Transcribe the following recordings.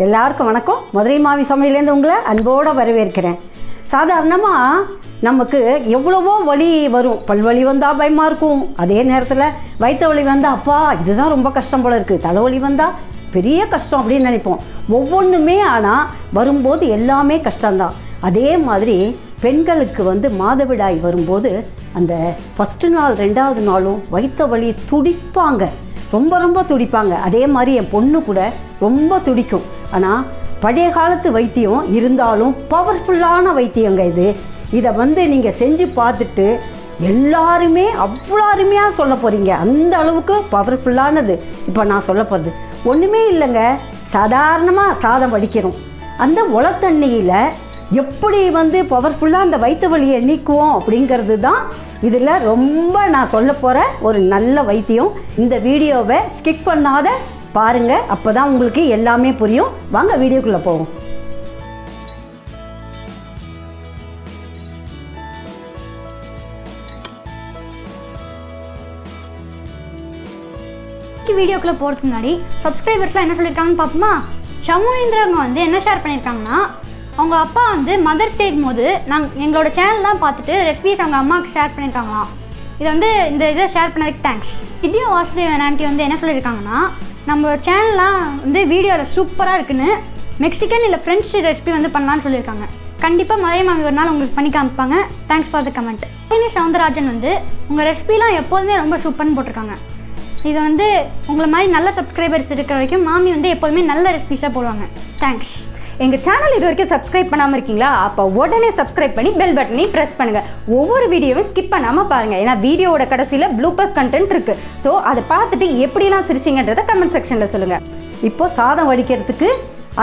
எல்லாருக்கும் வணக்கம். மதுரை மாவி சமையலேருந்து உங்களை அன்போடு வரவேற்கிறேன். சாதாரணமாக நமக்கு எவ்வளவோ வலி வரும். பல்வலி வந்தால் பயமாக இருக்கும். அதே நேரத்தில் வயிற்று வலி வந்தால் அப்பா இதுதான் ரொம்ப கஷ்டம் போல இருக்குது. தலைவலி வந்தால் பெரிய கஷ்டம் அப்படின்னு நினைப்போம். ஒவ்வொன்றுமே ஆனால் வரும்போது எல்லாமே கஷ்டம்தான். அதே மாதிரி பெண்களுக்கு மாதவிடாய் வரும்போது அந்த ஃபஸ்ட்டு நாள் 2வது நாளும் வயிற்று வலி துடிப்பாங்க, ரொம்ப துடிப்பாங்க. அதே மாதிரி என் பொண்ணு கூட ரொம்ப துடிக்கும். ஆனால் பழைய காலத்து வைத்தியம் இருந்தாலும் பவர்ஃபுல்லான வைத்தியங்க இதை நீங்கள் செஞ்சு பார்த்துட்டு எல்லாருமே அவ்வளோ அருமையாக சொல்ல போகிறீங்க. அந்த அளவுக்கு பவர்ஃபுல்லானது. இப்போ நான் சொல்ல போகிறது ஒன்றுமே இல்லைங்க. சாதாரணமாக சாதம் வடிக்கிறோம். அந்த உலத்தண்ணியில் எப்படி பவர்ஃபுல்லாக அந்த வயிற்று வலியை நீக்குவோம் அப்படிங்கிறது தான் இதில் ரொம்ப நான் சொல்ல போகிற ஒரு நல்ல வைத்தியம். இந்த வீடியோவை ஸ்கிப் பண்ணாத பாருங்கள், அப்போ தான் உங்களுக்கு எல்லாமே புரியும். வாங்க வீடியோக்குள்ளே போவோம். வீடியோக்குள்ளே போகிறதுக்கு முன்னாடி சப்ஸ்கிரைபர்ஸ்லாம் என்ன சொல்லியிருக்காங்கன்னு பார்ப்போமா. ஷமுவேந்திரவங்க என்ன ஷேர் பண்ணியிருக்காங்கன்னா, அவங்க அப்பா மதர்ஸ் டேக்கும் போது எங்களோட சேனல்லாம் பார்த்துட்டு ரெசிபிஸ் அவங்க அம்மாவுக்கு ஷேர் பண்ணியிருக்காங்களாம். இந்த இதை ஷேர் பண்ணதுக்கு தேங்க்ஸ். வித்யா வாசுதேவன் ஆண்டி என்ன சொல்லியிருக்காங்கன்னா, நம்ம சேனல்லாம் வீடியோவில் சூப்பராக இருக்குன்னு மெக்சிகன் இல்லை ஃப்ரெஞ்ச் ரெசிபி பண்ணலான்னு சொல்லியிருக்காங்க. கண்டிப்பாக மதுரை மாமி ஒரு நாள் உங்களுக்கு பண்ணி காமிப்பாங்க. Thanks for the comment. Soundararajan உங்கள் ரெசிபிலாம் எப்போதுமே ரொம்ப சூப்பர்னு போட்டிருக்காங்க. இது உங்களை மாதிரி நல்ல சப்ஸ்கிரைபர்ஸ் இருக்கிற வரைக்கும் மாமி எப்போதுமே நல்ல ரெசிபிஸாக போடுவாங்க. தேங்க்ஸ். எங்கள் சேனல் இது வரைக்கும் சப்ஸ்கிரைப் பண்ணாமல் இருக்கீங்களா? அப்போ உடனே சப்ஸ்கிரைப் பண்ணி பெல் பட்டனையும் ப்ரெஸ் பண்ணுங்கள். ஒவ்வொரு வீடியோவும் ஸ்கிப் பண்ணாமல் பாருங்கள். ஏன்னா வீடியோவோட கடைசியில் ப்ளூப்பர்ஸ் கண்டென்ட் இருக்குது. ஸோ அதை பார்த்துட்டு எப்படிலாம் சிரிச்சிங்கன்றதை கமெண்ட் செக்ஷனில் சொல்லுங்கள். இப்போது சாதம் வடிக்கிறதுக்கு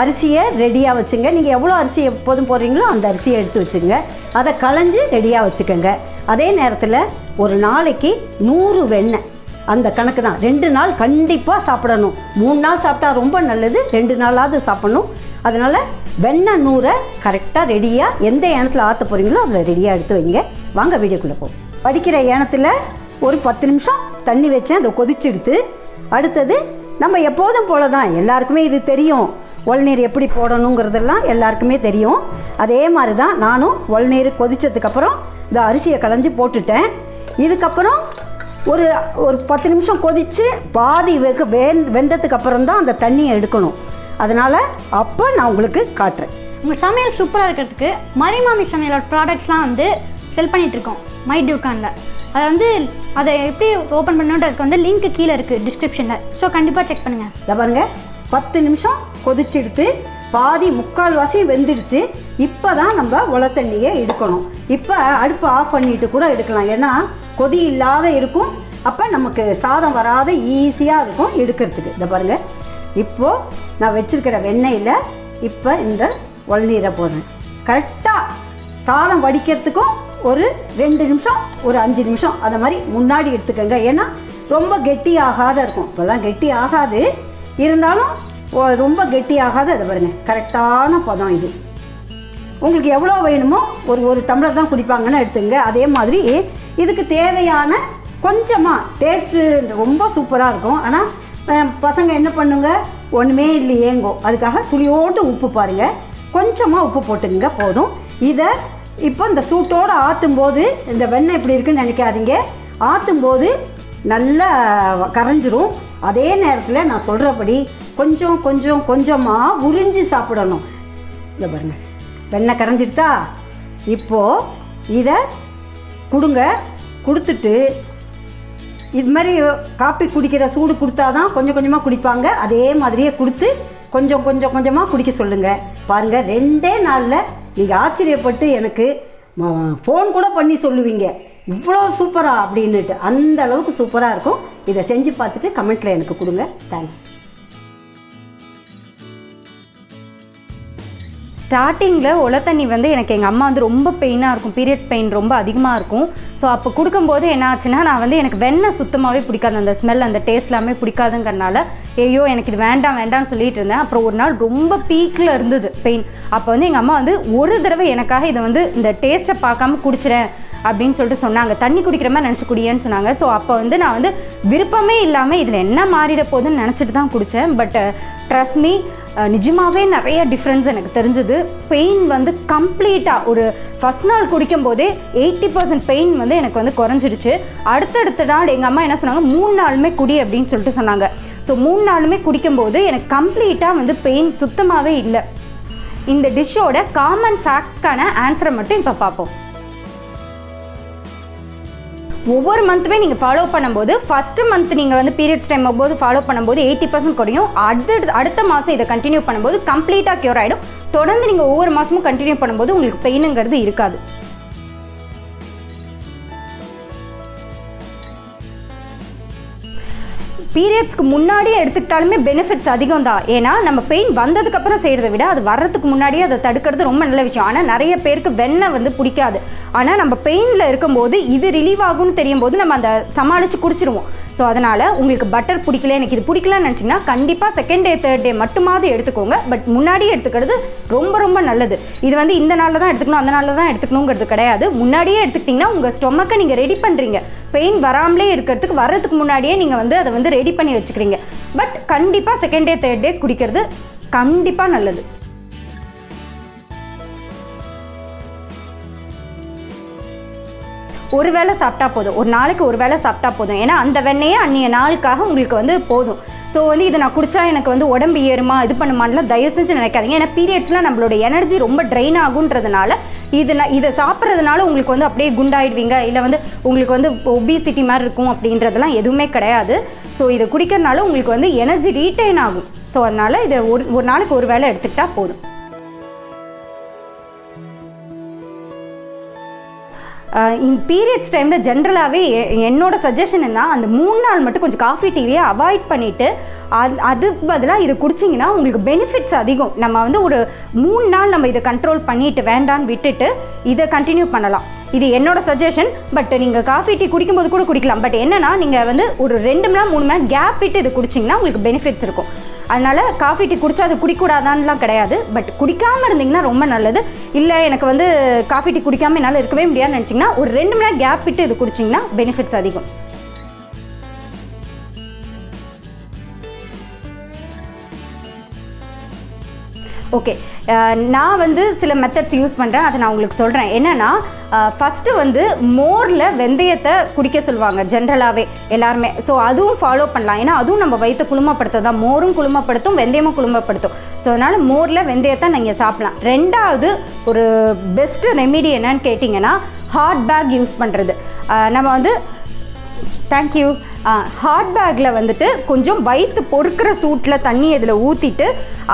அரிசியை ரெடியாக வச்சுங்க. நீங்கள் எவ்வளோ அரிசி எப்போதும் போடுறீங்களோ அந்த அரிசியை எடுத்து வச்சுங்க. அதை களைஞ்சி ரெடியாக வச்சுக்கோங்க. அதே நேரத்தில் ஒரு நாளைக்கு 100 வெண்ணெய், அந்த கணக்கு தான். 2 நாள் கண்டிப்பாக சாப்பிடணும். 3 நாள் சாப்பிட்டா ரொம்ப நல்லது, 2 நாளாவது சாப்பிடணும். அதனால் வெண்ணெய் 100 கரெக்டாக ரெடியாக எந்த ஏனத்தில் ஆற்ற போகிறீங்களோ அதில் ரெடியாக எடுத்து வைங்க. வாங்க வீடியோக்குள்ளே போவோம். வடிக்கிற ஏனத்தில் ஒரு 10 நிமிஷம் தண்ணி வச்சேன். அதை கொதிச்செடுத்து அடுத்தது நம்ம எப்போதும் போல தான், எல்லாருக்குமே இது தெரியும். உளநீர் எப்படி போடணுங்கிறதெல்லாம் எல்லாருக்குமே தெரியும். அதே மாதிரி தான் நானும் உளநீர் கொதித்ததுக்கப்புறம் இந்த அரிசியை களைஞ்சி போட்டுட்டேன். இதுக்கப்புறம் ஒரு 10 நிமிஷம் கொதித்து பாதி வெந்ததுக்கு அப்புறம் தான் அந்த தண்ணியை எடுக்கணும். அதனால் அப்போ நான் உங்களுக்கு காட்டுறேன். உங்கள் சமையல் சூப்பராக இருக்கிறதுக்கு மதுரை மாமி சமையலோட ப்ராடக்ட்ஸ்லாம் செல் பண்ணிகிட்ருக்கோம் மை டியூக்கானில். அதை எப்படி ஓப்பன் பண்ணுன்றதுக்கு லிங்க் கீழே இருக்குது டிஸ்கிரிப்ஷனில். ஸோ கண்டிப்பாக செக் பண்ணுங்கள். இதை பாருங்கள், 10 நிமிஷம் கொதிச்செடுத்து பாதி 3/4 வெந்துடுச்சு. இப்போ தான் நம்ம உலத்தண்ணியை எடுக்கணும். இப்போ அடுப்பை ஆஃப் பண்ணிட்டு கூட எடுக்கலாம். ஏன்னா கொதி இல்லாத இருக்கும். அப்போ நமக்கு சாதம் வராத ஈஸியாக இருக்கும் எடுக்கிறதுக்கு. இதை பாருங்கள், இப்போது நான் வச்சுருக்கிற வெண்ணெயில் இப்போ இந்த உளநீரை போடுறேன். கரெக்டாக சாதம் வடிக்கிறதுக்கும் ஒரு 2 நிமிஷம் ஒரு 5 நிமிஷம் அதை மாதிரி முன்னாடி எடுத்துக்கோங்க. ஏன்னா ரொம்ப கெட்டி ஆகாத இருக்கும். இப்போல்லாம் கெட்டி ஆகாது, இருந்தாலும் ரொம்ப கெட்டி ஆகாது. அதை பாருங்கள், கரெக்டான பதம் இது. உங்களுக்கு எவ்வளோ வேணுமோ ஒரு டம்ளர் தான் குடிப்பாங்கன்னு எடுத்துங்க. அதே மாதிரி இதுக்கு தேவையான கொஞ்சமாக டேஸ்ட்டு ரொம்ப சூப்பராக இருக்கும். ஆனால் பசங்க என்ன பண்ணுங்க, ஒன்றுமே இல்லையேங்கோ. அதுக்காக துளியோடு உப்பு பாருங்கள், கொஞ்சமாக உப்பு போட்டுங்க போதும். இதை இப்போ இந்த சூட்டோடு ஆற்றும்போது இந்த வெண்ணெய் எப்படி இருக்குன்னு நினைக்காதீங்க. ஆற்றும்போது நல்லா கரைஞ்சிரும். அதே நேரத்தில் நான் சொல்கிறபடி கொஞ்சமாக உறிஞ்சி சாப்பிடணும். இதை பாருங்கள், வெண்ணெய் கரைஞ்சிடுதா? இப்போது இதை கொடுங்க. கொடுத்துட்டு இது மாதிரி காப்பி குடிக்கிற சூடு கொடுத்தா தான் கொஞ்சமாக குடிப்பாங்க. அதே மாதிரியே கொடுத்து கொஞ்சமாக குடிக்க சொல்லுங்கள். பாருங்கள், 2 நாளில் நீங்கள் ஆச்சரியப்பட்டு எனக்கு ஃபோன் கூட பண்ணி சொல்லுவீங்க, இவ்வளோ சூப்பராக அப்படின்னுட்டு. அந்த அளவுக்கு சூப்பராக இருக்கும். இதை செஞ்சு பார்த்துட்டு கமெண்ட்டில் எனக்கு கொடுங்க. தேங்க்ஸ். ஸ்டார்டிங்கில் உலத்தண்ணி எனக்கு எங்கள் அம்மா ரொம்ப பெயினாக இருக்கும். பீரியட்ஸ் பெயின் ரொம்ப அதிகமாக இருக்கும். ஸோ அப்போ கொடுக்கும்போது என்ன ஆச்சுன்னா நான் வந்து எனக்கு வெண்ணெய் சுத்தமாகவே பிடிக்காது, அந்த ஸ்மெல் அந்த டேஸ்ட் எல்லாமே பிடிக்காதுங்கிறனால ஐயோ எனக்கு இது வேண்டாம் வேண்டாம்னு சொல்லிட்டு இருந்தேன். அப்புறம் ஒரு நாள் ரொம்ப பீக்கில் இருந்தது பெயின். அப்போ வந்து எங்கள் அம்மா வந்து ஒரு தடவை எனக்காக இதை வந்து இந்த டேஸ்ட்டை பார்க்காம குடிச்சிடேன் அப்படின்னு சொல்லிட்டு சொன்னாங்க. தண்ணி குடிக்கிற மாதிரி நினச்சி குடியேன்னு சொன்னாங்க. ஸோ அப்போ வந்து நான் வந்து விருப்பமே இல்லாமல் இதில் என்ன மாறிட போகுதுன்னு நினச்சிட்டு தான் குடித்தேன். பட் ட்ரஸ்ட் மீ, நிஜமாகவே நிறைய டிஃப்ரென்ஸ் எனக்கு தெரிஞ்சது. பெயின் வந்து கம்ப்ளீட்டாக ஒரு ஃபஸ்ட் நாள் குடிக்கும் போதே 80% பெயின் வந்து எனக்கு வந்து குறைஞ்சிடுச்சு. அடுத்தடுத்த நாள் எங்கள் அம்மா என்ன சொன்னாங்க, 3 நாளுமே குடி அப்படின்னு சொல்லிட்டு சொன்னாங்க. ஸோ 3 நாளுமே குடிக்கும்போது எனக்கு கம்ப்ளீட்டாக வந்து பெயின் சுத்தமாகவே இல்லை. இந்த டிஷ்ஷோட காமன் ஃபேக்ட்ஸ்க்கான ஆன்சரை மட்டும் இப்போ பார்ப்போம். ஒவ்வொரு மந்த்துமே நீங்கள் ஃபாலோ பண்ணும்போது ஃபஸ்ட்டு மந்த் நீங்கள் வந்து பீரியட்ஸ் டைம் போது ஃபாலோ பண்ணும்போது 80% குறையும். அடுத்த மாதம் இதை கண்டினியூ பண்ணும்போது கம்ப்ளீட்டாக க்யூர் ஆகிடும். தொடர்ந்து நீங்கள் ஒவ்வொரு மாதமும் கண்டினியூ பண்ணும்போது உங்களுக்கு பெயினுங்கிறது இருக்காது. பீரியட்ஸ்க்கு முன்னாடியே எடுத்துக்கிட்டாலுமே பெனிஃபிட்ஸ் அதிகம் தான். ஏன்னா நம்ம பெயின் வந்ததுக்கப்புறம் செய்கிறத விட அது வர்றதுக்கு முன்னாடியே அதை தடுக்கிறது ரொம்ப நல்ல விஷயம். ஆனால் நிறைய பேருக்கு வெண்ணெய் வந்து பிடிக்காது. ஆனால் நம்ம பெயினில் இருக்கும்போது இது ரிலீவ் ஆகும்னு தெரியும் போது நம்ம அந்த சமாளித்து குடிச்சிருவோம். ஸோ அதனால் உங்களுக்கு பட்டர் பிடிக்கல, எனக்கு இது பிடிக்கலன்னு நினச்சிங்கன்னா கண்டிப்பாக செகண்ட் டே தேர்ட் டே மட்டுமாவது எடுத்துக்கோங்க. பட் முன்னாடியே எடுத்துக்கிறது ரொம்ப ரொம்ப நல்லது. இது வந்து இந்த நாளில் தான் எடுத்துக்கணும் அந்த நாளில் தான் எடுத்துக்கணுங்கிறது கிடையாது. முன்னாடியே எடுத்துக்கிட்டிங்கன்னா உங்கள் ஸ்டொமக்கை நீங்கள் ரெடி பண்ணுறீங்க. பெயின் வராமலே இருக்கிறதுக்கு வர்றதுக்கு முன்னாடியே நீங்கள் வந்து அதை வந்து ரெடி பண்ணி வச்சுக்கிறீங்க. பட் கண்டிப்பாக செகண்ட் டே தேர்ட் டே குடிக்கிறது கண்டிப்பாக நல்லது. ஒரு வேளை சாப்பிட்டா போதும், ஒரு நாளைக்கு ஒரு வேளை சாப்பிட்டா போதும். ஏன்னா அந்த வெண்ணெயே அன்றைய நாளுக்காக உங்களுக்கு வந்து போதும். ஸோ வந்து இதை நான் குடித்தா எனக்கு வந்து உடம்பு ஏறுமா இது பண்ணுமான்லாம் தயவு செஞ்சு நினைக்காதீங்க. ஏன்னா பீரியட்ஸில் நம்மளோட எனர்ஜி ரொம்ப ட்ரெயின் ஆகுன்றதுனால இதை சாப்பிட்றதுனால உங்களுக்கு வந்து அப்படியே குண்டாயிடுவீங்க, இல்லை வந்து உங்களுக்கு வந்து ஒபிசிட்டி மாதிரி இருக்கும் அப்படின்றதெல்லாம் எதுவுமே கிடையாது. ஸோ இதை குடிக்கிறதுனால உங்களுக்கு வந்து எனர்ஜி ரீட்டைன் ஆகும். ஸோ அதனால் இதை ஒரு நாளைக்கு ஒரு வேளை எடுத்துக்கிட்டால் போதும். இந்த பீரியட்ஸ் டைமில் ஜென்ரலாகவே என்னோட சஜஷன் என்ன, அந்த 3 நாள் மட்டும் கொஞ்சம் காஃபி டீவியை அவாய்ட் பண்ணிவிட்டு அதுக்கு பதிலாக இதை குடிச்சிங்கன்னா உங்களுக்கு பெனிஃபிட்ஸ் அதிகம். நம்ம வந்து ஒரு 3 நாள் நம்ம இதை கண்ட்ரோல் பண்ணிவிட்டு வேண்டான்னு விட்டுட்டு இதை கண்டினியூ பண்ணலாம். இது என்னோட சஜஷன். பட் நீங்கள் காஃபி டீ குடிக்கும்போது கூட குடிக்கலாம். பட் என்னென்னா நீங்கள் வந்து ஒரு 2 மணி நேரம் 3 மணி நேரம் கேப் விட்டு இது குடிச்சிங்கன்னா உங்களுக்கு பெனிஃபிட்ஸ் இருக்கும். அதனால் காஃபி டீ குடித்தா அது குடிக்கூடாதான்லாம் கிடையாது. பட் குடிக்காமல் இருந்தீங்கன்னா ரொம்ப நல்லது. இல்லை எனக்கு வந்து காஃபி டீ குடிக்காமல் என்னால் இருக்கவே முடியாதுன்னு நினச்சிங்கன்னா ஒரு 2 மணி நேரம் கேப் விட்டு இது குடிச்சிங்கன்னா பெனிஃபிட்ஸ் அதிகம். ஓகே, நான் வந்து சில மெத்தட்ஸ் யூஸ் பண்ணுறேன், அதை நான் உங்களுக்கு சொல்கிறேன். என்னென்னா ஃபஸ்ட்டு வந்து மோரில் வெந்தயத்தை குடிக்க சொல்லுவாங்க ஜென்ரலாகவே எல்லாருமே. ஸோ அதுவும் ஃபாலோ பண்ணலாம். ஏன்னா அதுவும் நம்ம வயிற்றை குளுமைப்படுத்த தான். மோரும் குளுமைப்படுத்தும், வெந்தயமும் குளுமைப்படுத்தும். ஸோ அதனால் மோரில் வெந்தயத்தை நீங்கள் சாப்பிட்லாம். 2வது ஒரு பெஸ்ட்டு ரெமிடி என்னன்னு கேட்டிங்கன்னா ஹாட் பேக் யூஸ் பண்ணுறது. நம்ம வந்து தேங்க்யூ ஹாட் பேக்கில் வந்துட்டு கொஞ்சம் வயிற்று பொறுக்கிற சூட்டில் தண்ணி இதில் ஊற்றிட்டு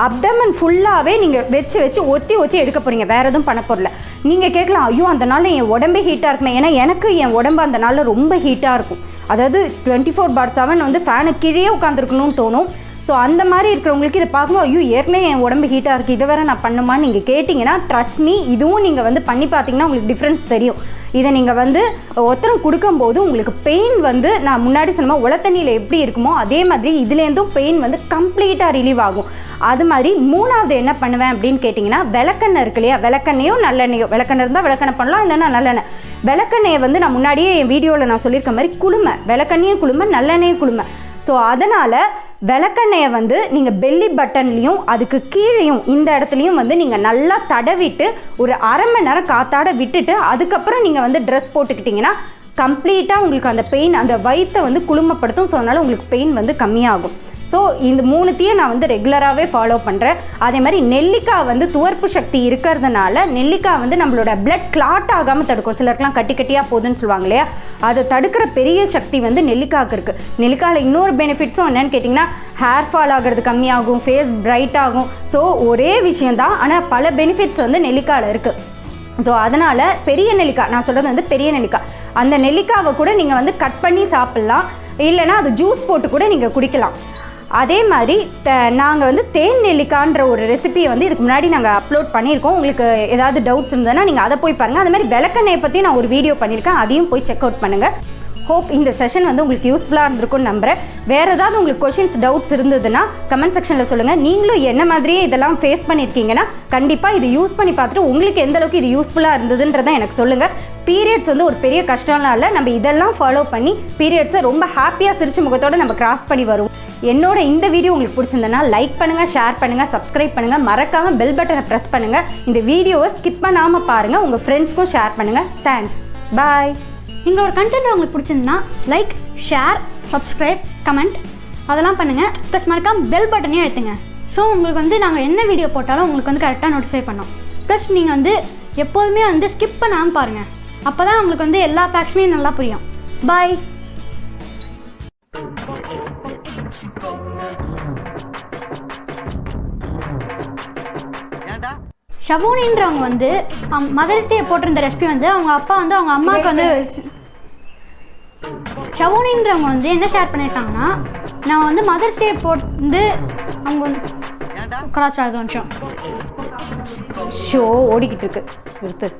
அப்டமன் ஃபுல்லாகவே நீங்கள் வச்சு ஒத்தி எடுக்க போகிறீங்க. வேறு எதுவும் பண்ண போகிறல. நீங்கள் கேட்கலாம், ஐயோ அந்த நாளில் என் உடம்பே ஹீட்டாக இருக்குமே. ஏன்னா எனக்கு என் உடம்பு அந்த நாளில் ரொம்ப ஹீட்டாக இருக்கும். அதாவது 24/7 வந்து ஃபேனு கீழே உட்காந்துருக்கணும்னு தோணும். ஸோ அந்த மாதிரி இருக்கிறவங்களுக்கு இதை பார்க்கும்போது ஐயோ ஏற்கனவே என் உடம்பு ஹீட்டாக இருக்குது, இதை வேறு நான் பண்ணுமான்னு நீங்கள் கேட்டிங்கன்னா ட்ரஸ்ட் மீ, இதுவும் நீங்கள் வந்து பண்ணி பார்த்தீங்கன்னா உங்களுக்கு டிஃப்ரென்ஸ் தெரியும். இதை நீங்கள் வந்து ஒருத்தரும் கொடுக்கும்போது உங்களுக்கு பெயின் வந்து நான் முன்னாடி சொன்ன உலத்தண்ணியில் எப்படி இருக்குமோ அதே மாதிரி இதுலேருந்தும் பெயின் வந்து கம்ப்ளீட்டாக ரிலீவ் ஆகும். அது மாதிரி 3வது என்ன பண்ணுவேன் அப்படின்னு கேட்டிங்கன்னா விளக்கெண்ணெய் இருக்கு இல்லையா, விளக்கெண்ணையோ நல்லெண்ணையோ, விளக்கெண்ணெய் இருந்தால் விளக்கெண்ணெய் பண்ணலாம், இல்லைன்னா நல்லெண்ணெய். விளக்கெண்ணையை வந்து நான் முன்னாடியே என் வீடியோவில் நான் சொல்லியிருக்க மாதிரி குளுமை, விளக்கெண்ணையும் குளுமை, நல்லெண்ணையும் குளுமை. ஸோ அதனால் விளக்கெண்ணெயை வந்து நீங்கள் பெல்லி பட்டன்லேயும் அதுக்கு கீழேயும் இந்த இடத்துலையும் வந்து நீங்கள் நல்லா தடவிட்டு ஒரு 1/2 மணி நேரம் காத்தாட விட்டுட்டு அதுக்கப்புறம் நீங்கள் வந்து ட்ரெஸ் போட்டுக்கிட்டிங்கன்னா கம்ப்ளீட்டாக உங்களுக்கு அந்த பெயின் அந்த வயிற்றை வந்து குளுமைப்படுத்தும். ஸோ அதனால் உங்களுக்கு பெயின் வந்து கம்மியாகும். ஸோ இந்த 3த்தையும் நான் வந்து ரெகுலராகவே ஃபாலோ பண்ணுறேன். அதே மாதிரி நெல்லிக்காய் வந்து துவர்ப்பு சக்தி இருக்கிறதுனால நெல்லிக்காய் வந்து நம்மளோட பிளட் கிளாட் ஆகாமல் தடுக்கும். சிலருக்குலாம் கட்டியாக போகுதுன்னு சொல்லுவாங்க இல்லையா, அதை தடுக்கிற பெரிய சக்தி வந்து நெல்லிக்காய்க்கு இருக்குது. நெல்லிக்காயில் இன்னொரு பெனிஃபிட்ஸும் என்னென்னு கேட்டிங்கன்னா ஹேர் ஃபால் ஆகிறது கம்மியாகும், ஃபேஸ் பிரைட் ஆகும். ஸோ ஒரே விஷயந்தான், ஆனால் பல பெனிஃபிட்ஸ் வந்து நெல்லிக்காயில் இருக்குது. ஸோ அதனால் பெரிய நெல்லிக்காய், நான் சொல்கிறது வந்து பெரிய நெல்லிக்காய், அந்த நெல்லிக்காவை கூட நீங்கள் வந்து கட் பண்ணி சாப்பிட்லாம். இல்லைனா அது ஜூஸ் போட்டு கூட நீங்கள் குடிக்கலாம். அதே மாதிரி நாங்கள் வந்து தேன் நெல்லிக்கான்ற ஒரு ரெசிபியை வந்து இதுக்கு முன்னாடி நாங்கள் அப்லோட் பண்ணியிருக்கோம். உங்களுக்கு ஏதாவது டவுட்ஸ் இருந்ததுன்னா நீங்கள் அதை போய் பாருங்கள். அது மாதிரி விளக்கெண்ணெயை பற்றி நான் ஒரு வீடியோ பண்ணியிருக்கேன், அதையும் போய் செக் அவுட் பண்ணுங்கள். ஹோப் இந்த செஷன் வந்து உங்களுக்கு யூஸ்ஃபுல்லாக இருந்திருக்கும்னு நம்புகிறேன். வேறு ஏதாவது உங்களுக்கு கொஷின்ஸ் டவுட்ஸ் இருந்ததுன்னா கமெண்ட் செக்ஷனில் சொல்லுங்கள். நீங்களும் என்ன மாதிரியே இதெல்லாம் ஃபேஸ் பண்ணியிருக்கீங்கன்னா கண்டிப்பாக இது யூஸ் பண்ணி பார்த்துட்டு உங்களுக்கு எந்த அளவுக்கு இது யூஸ்ஃபுல்லாக இருந்ததுன்றதை எனக்கு சொல்லுங்கள். பீரியட்ஸ் வந்து ஒரு பெரிய கஷ்டம்லாம் இல்லை, நம்ம இதெல்லாம் ஃபாலோ பண்ணி பீரியட்ஸை ரொம்ப ஹாப்பியாக சிரிச்ச முகத்தோடு நம்ம கிராஸ் பண்ணி வருவோம். என்னோட இந்த வீடியோ உங்களுக்கு பிடிச்சிருந்ததுன்னா லைக் பண்ணுங்கள், ஷேர் பண்ணுங்கள், சப்ஸ்கிரைப் பண்ணுங்கள், மறக்காமல் பெல் பட்டனை ப்ரெஸ் பண்ணுங்கள். இந்த வீடியோவை ஸ்கிப் பண்ணாமல் பாருங்கள், உங்கள் ஃப்ரெண்ட்ஸ்க்கும் ஷேர் பண்ணுங்கள். தேங்க்ஸ், பாய். எங்களோட கண்டென்ட் உங்களுக்கு பிடிச்சிருந்தா லைக், ஷேர், சப்ஸ்கிரைப், கமெண்ட் அதெல்லாம் பண்ணுங்கள். ப்ளஸ் மறக்காமல் பெல் பட்டனையும் எடுத்துங்க. ஸோ உங்களுக்கு வந்து நாங்கள் என்ன வீடியோ போட்டாலும் உங்களுக்கு வந்து கரெக்டாக நோட்டிஃபை பண்ணோம். ப்ளஸ் நீங்கள் வந்து எப்போதுமே வந்து ஸ்கிப் பண்ணாமல் பாருங்கள். அப்போ தான் உங்களுக்கு வந்து எல்லா ஃபேக்ட்ஸுமே நல்லா புரியும். பாய். ஷபூனின்றவங்க வந்து மதர்ஸ் டே போட்டிருந்த ரெசிபி வந்து அவங்க அப்பா வந்து அவங்க அம்மாவுக்கு வந்து ஷபூனின்றவங்க வந்து என்ன ஷேர் பண்ணியிருக்காங்கன்னா, நான் வந்து மதர்ஸ் டே போட்டு அவங்க வந்து கலாச்சாரம் ஷோ ஓடிக்கிட்டு இருக்கு.